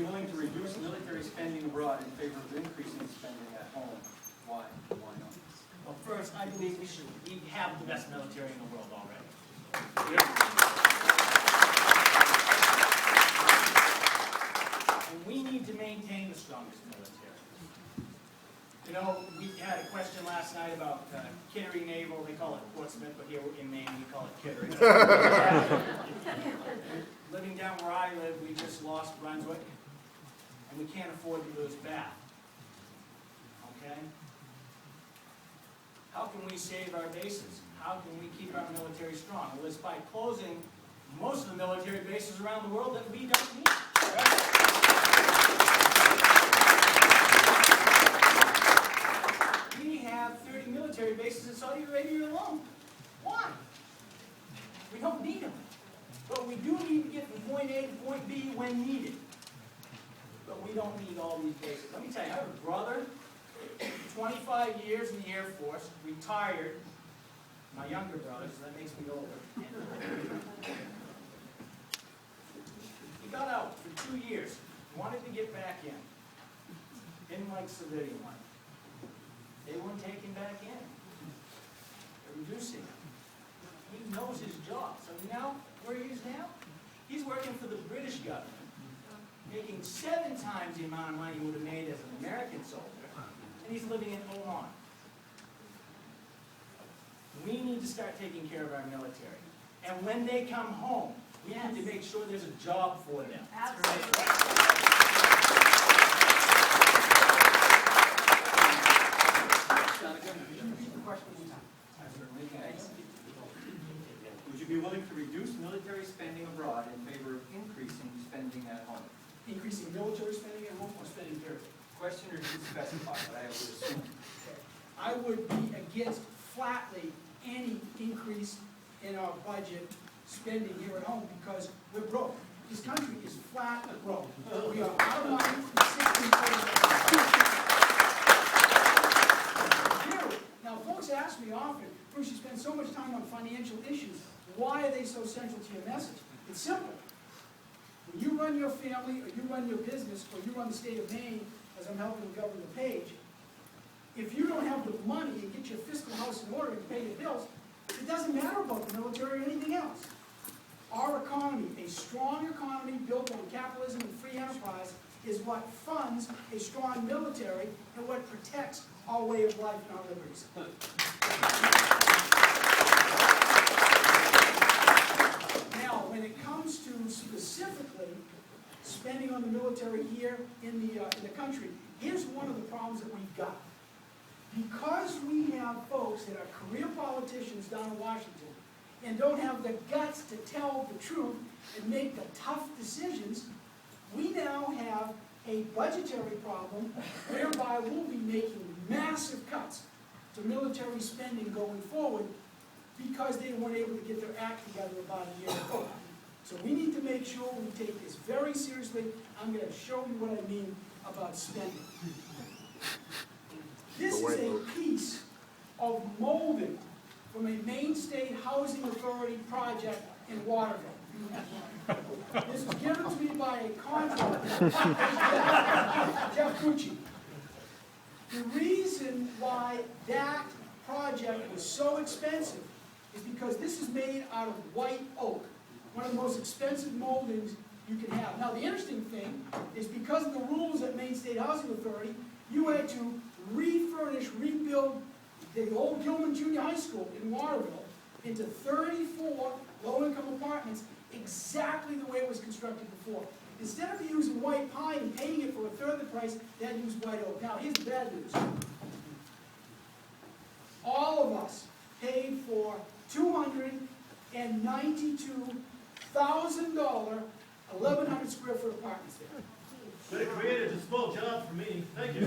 be willing to reduce military spending abroad in favor of increasing spending at home? Why? Why not? Well, first, I believe we have the best military in the world already. And we need to maintain the strongest military. You know, we had a question last night about Kittery Naval. They call it Portsmouth, but here in Maine we call it Kittery. Living down where I live, we just lost Brunswick, and we can't afford to lose Bath. Okay? How can we save our bases? How can we keep our military strong? Well, it's by closing most of the military bases around the world that we don't need. We have 30 military bases in Saudi Arabia alone. Why? We don't need them. But we do need to get from point A to point B when needed. But we don't need all these bases. Let me tell you, I have a brother, 25 years in the Air Force, retired. My younger brother, so that makes me older. He got out for 2 years, wanted to get back in. Didn't like civilian life. They weren't taking back in. They're reducing him. He knows his job. So now, where he is now, he's working for the British government, making 7 times the amount of money he would have made as an American soldier, and he's living in Oman. We need to start taking care of our military. And when they come home, we have to make sure there's a job for them. Absolutely. Would you be willing to reduce military spending abroad in favor of increasing spending at home? Increasing military spending at home or spending period? Questioner didn't specify, but I would assume. I would be against flatly any increase in our budget spending here at home because we're broke. This country is flat broke. We are out of money from 1640. Now, folks ask me often, Bruce, you spend so much time on financial issues. Why are they so central to your message? It's simple. When you run your family, or you run your business, or you run the state of Maine, as I'm helping Governor Page, if you don't have the money to get your fiscal house in order and pay your bills, it doesn't matter about the military or anything else. Our economy, a strong economy built on capitalism and free enterprise, is what funds a strong military and what protects our way of life and our liberties. Now, when it comes to specifically spending on the military here in the country, here's one of the problems that we've got. Because we have folks that are career politicians down in Washington and don't have the guts to tell the truth and make the tough decisions, we now have a budgetary problem whereby we'll be making massive cuts to military spending going forward because they weren't able to get their act together about a year ago. So we need to make sure we take this very seriously. I'm going to show you what I mean about spending. This is a piece of molding from a Maine State Housing Authority project in Waterville. This was given to me by a contractor, Jeff Cucci. The reason why that project was so expensive is because this is made out of white oak, one of the most expensive moldings you can have. Now, the interesting thing is because of the rules at Maine State Housing Authority, you had to refurnish, rebuild the old Gilman Junior High School in Waterville into 34 low-income apartments exactly the way it was constructed before. Instead of using white pine and painting it for a third of the price, they had to use white oak. Now, here's the bad news. All of us paid for $292,000, 1,100 square foot apartments there. Could have created a small job for me. Thank you.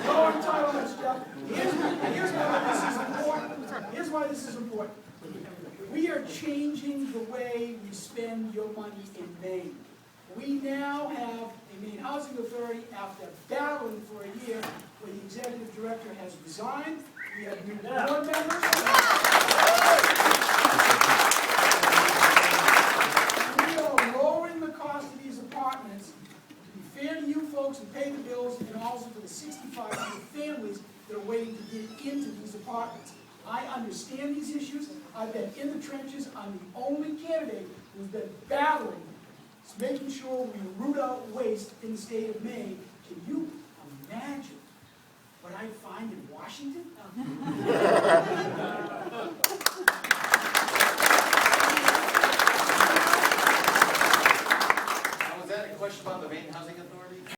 No entitlements, Jeff. Here's why this is important. We are changing the way we spend your money in Maine. We now have a Maine Housing Authority, after battling for a year, where the executive director has resigned. We have new board members. We are lowering the cost of these apartments to be fair to you folks and pay the bills, and also for the 6,500 families that are waiting to get into these apartments. I understand these issues. I've been in the trenches. I'm the only candidate who's been battling, making sure we root out waste in the state of Maine. Can you imagine what I find in Washington?